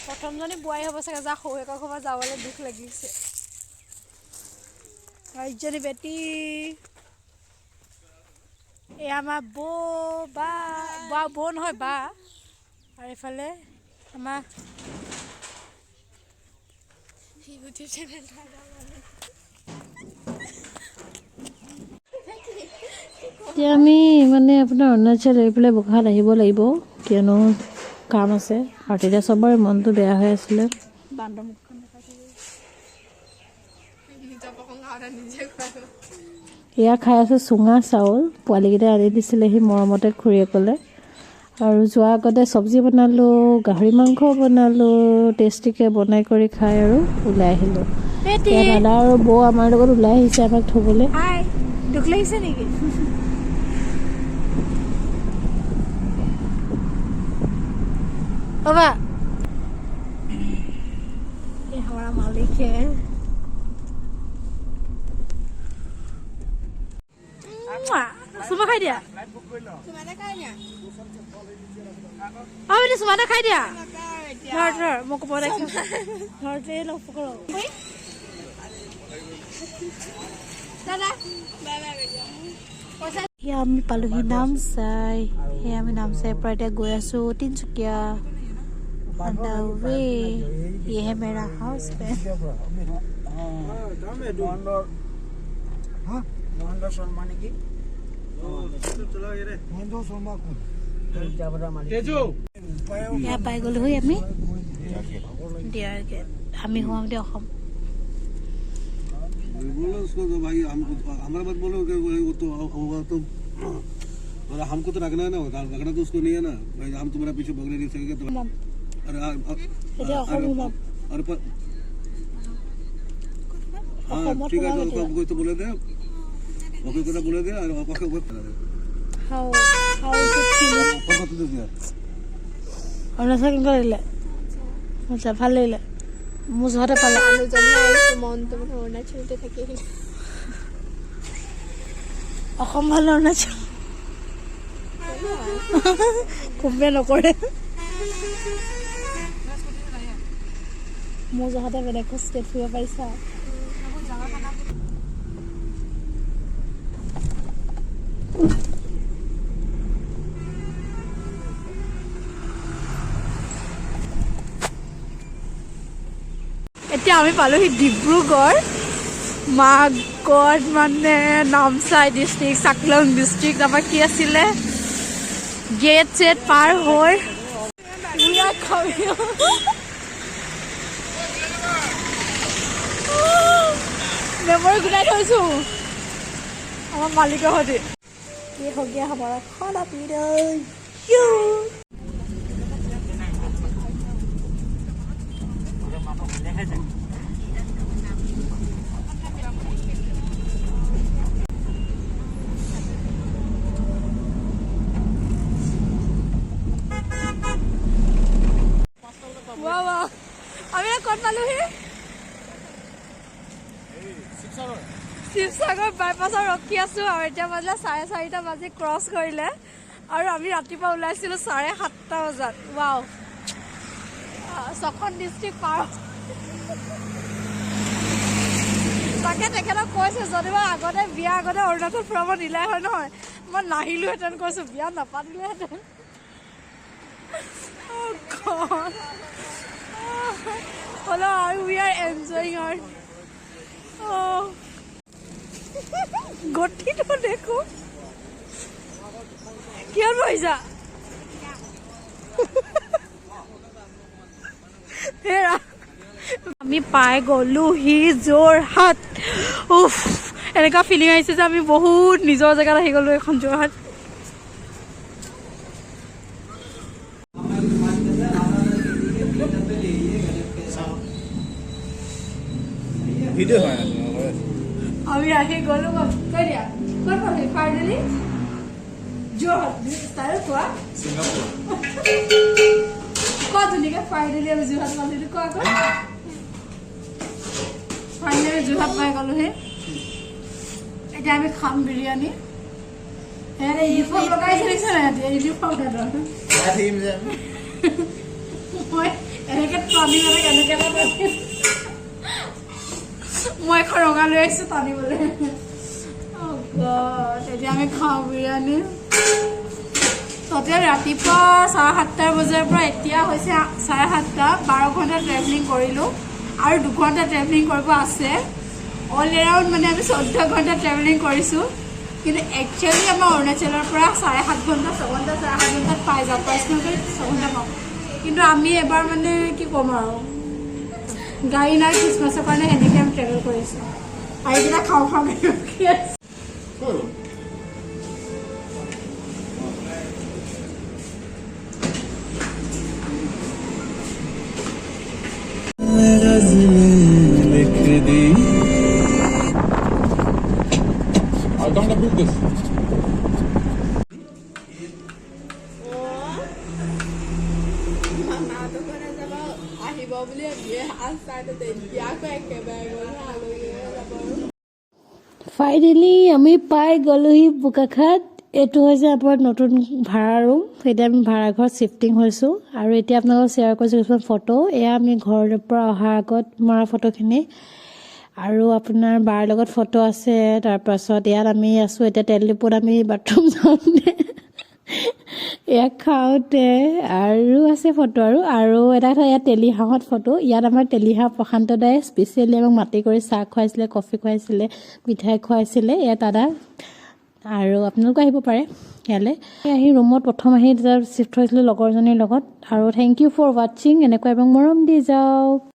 প্ৰথমজনী বোৱাৰী হ'ব চাগে যা শহুৱেকৰ ঘৰ যাবলৈ দুখ লাগিছে ইজনী বেটি এই আমাৰ বৌ বা বৌ নহয় বা আৰু এইফালে আমাৰ ইউটিউব চেনেল এতিয়া আমি মানে আপোনাৰ অৰুণাচল এইফালে বোকাখাত আহিব লাগিব কিয়নো কাম আছে আৰু তেতিয়া চবৰে মনটো বেয়া হৈ আছিলে এয়া খাই আছে চুঙা চাউল পোৱালীকেইটা আনি দিছিলে সি মৰমতে খুৰীয়েকলে আৰু যোৱাৰ আগতে চব্জি বনালোঁ গাহৰি মাংস বনালোঁ টেষ্টিকৈ বনাই কৰি খাই আৰু ওলাই আহিলোঁ এতিয়া দাদা আৰু বৌ আমাৰ লগত ওলাই আহিছে আমাক থ'বলৈ দুখ লাগিছে নেকি बाबा ये हमारा मालिक है सुबह खाई दिया अब ini सुबह खाई दिया धर mau ke bawah धर दे लो पकड़ो दादा या আমি পালোহি নামচাই এই আমি নামচাই পৰা এতিয়া গৈ আছো তিনচুকীয়া on the way ये है मेरा husband মহেন্দ্র শর্মা নাকি या পাই গলো হই আমি ডিয়াৰ গেট আমি হোম দে অসম बोलो उसको तो भाई हमको हमारा बात बोलो कि वो तो होगा तो और हमको तो रखना है ना रखना तो उसको नहीं है ना भाई हम तुम्हारा पीछे भगने नहीं सकेंगे तो अरे हाँ ठीक है तो कोई तो बोले थे ओके को बोले थे और ओके वो how to feel और बात तो दिया অৰুণাচল কৰিলে আচ্ছা ভাল লাগিলে মোৰ জহতে পালে মনটো অৰুণাচলতে থাকি আহিলে অসম ভাল অৰুণাচল খুবে নকৰে মোৰ জহতে বেলেগ ষ্টেট ফুৰিব পাৰিছা এতিয়া আমি পালোহি ডিব্ৰুগড় মাগড মানে নামচাই ডিষ্ট্ৰিক্ট চাকলং ডিষ্ট্ৰিক্ট আমাৰ কি আছিলে গেট চেট পাৰ হৈ মেমৰি গোটাই থৈছো আমাৰ মালিকৰ সৈতে ये हो गया हमारा खाना पीना আমি ক'ত পালোহি শিৱসাগৰ বাইপাছত ৰখি আছো আৰু এতিয়া বাজিলে 4:30 বাজি ক্ৰছ কৰিলে আৰু আমি ৰাতিপুৱা ওলাইছিলো 7:30 বজাত ৱাও ছখন ডিষ্ট্ৰিক্ট পাৰ তাকে তেখেতক কৈছে যদিও আগতে বিয়া আগতে অৰুণাচল ফুৰাব নিলাই হয় নহয় মই নাহিলোহেঁতেন কৈছো বিয়া নাপাতিলোহেঁতেন Hello, we are enjoying our. Oh, gotti to dekho. Kya hoisa? Hera. আমি পাই গলো হি যোৰহাট উফ এনেকা ফিলিং আহিছে যে আমি বহুত নিজৰ জেগাত আহি গলো এখন যোৰহাট वीडियो है अभी आके गोलू को करिया कौन कौन है फाइनली जो स्टाइल हुआ सिंगापुर कौन दुनिया फाइनली अभी जो हाथ वाले को आकर फाइनली जो हाथ पाए गोलू है এটা আমি খাম বিরিয়ানি এর ইউনিফর্ম লগাই সিলেকশন আছে ইউনিফর্ম দাদা क्या थीम है মই এনেকৈ টানি মানে কেনেকৈ মই এখন ৰঙা লৈ আহিছোঁ টানিবলৈ তেতিয়া আমি খাওঁ বিৰিয়ানী তাতে ৰাতিপুৱা 7:30 বজাৰ পৰা এতিয়া হৈছে 7:30 12 ঘণ্টা ট্ৰেভেলিং কৰিলোঁ আৰু 2 ঘণ্টা ট্ৰেভেলিং কৰিব আছে অল এৰাউণ্ড মানে আমি 14 ঘণ্টা ট্ৰেভেলিং কৰিছোঁ কিন্তু একচুৱেলি আমাৰ অৰুণাচলৰ পৰা 7.5 ঘণ্টা 6 ঘণ্টা 7.5 ঘণ্টাত পাই যাওঁ পাৰ্চনেল কৰি 6 ঘণ্টা পাওঁ কিন্তু আমি এবাৰ মানে কি ক'ম আৰু গাড়ী নাই খ্ৰীষ্টমাছৰ কাৰণে সেনেকৈ আমি ট্ৰেভেল কৰিছোঁ আৰু এইকেইটা খাওঁ ৰখি আছে I don't approve this. মামাহঁতৰ ঘৰলৈ যাব আহিব বুলি ভাবিয়ে আচাৰটো তেতিয়া আকৌ একেবাৰে গ'ল আলহীয়ে যাব আৰু ফাইনেলি আমি পাই গ'লোহি বোকাখাট এইটো হৈছে আপোনাৰ নতুন ভাড়া ৰুম এতিয়া আমি ভাড়াঘৰত শ্বিফটিং হৈছোঁ আৰু এতিয়া আপোনালোকক শ্বেয়াৰ কৰিছোঁ কিছুমান ফটো এয়া আমি ঘৰৰ পৰা অহাৰ আগত মৰা ফটোখিনি আৰু আপোনাৰ বাৰ লগত ফটো আছে তাৰপাছত ইয়াত আমি আছোঁ এতিয়া তেল ডিপুত আমি বাথৰুম যাওঁতে এয়া খাওঁতে আৰু আছে ফটো আৰু এটা কথা ইয়াত তেলিহাঁহত ফটো ইয়াত আমাৰ তেলিহাঁহ প্ৰশান্ত দায়ে স্পেচিয়েলি আমাক মাতি কৰি চাহ খুৱাইছিলে কফি খুৱাইছিলে মিঠাই খুৱাইছিলে ইয়াত দাদা আৰু আপোনালোকো আহিব পাৰে ইয়ালৈ আহি ৰুমত প্ৰথম আহি শ্বিফ্ট হৈছিলোঁ লগৰজনীৰ লগত আৰু থেংক ইউ ফৰ ৱাটছিং এনেকুৱা এবং মৰম দি যাওক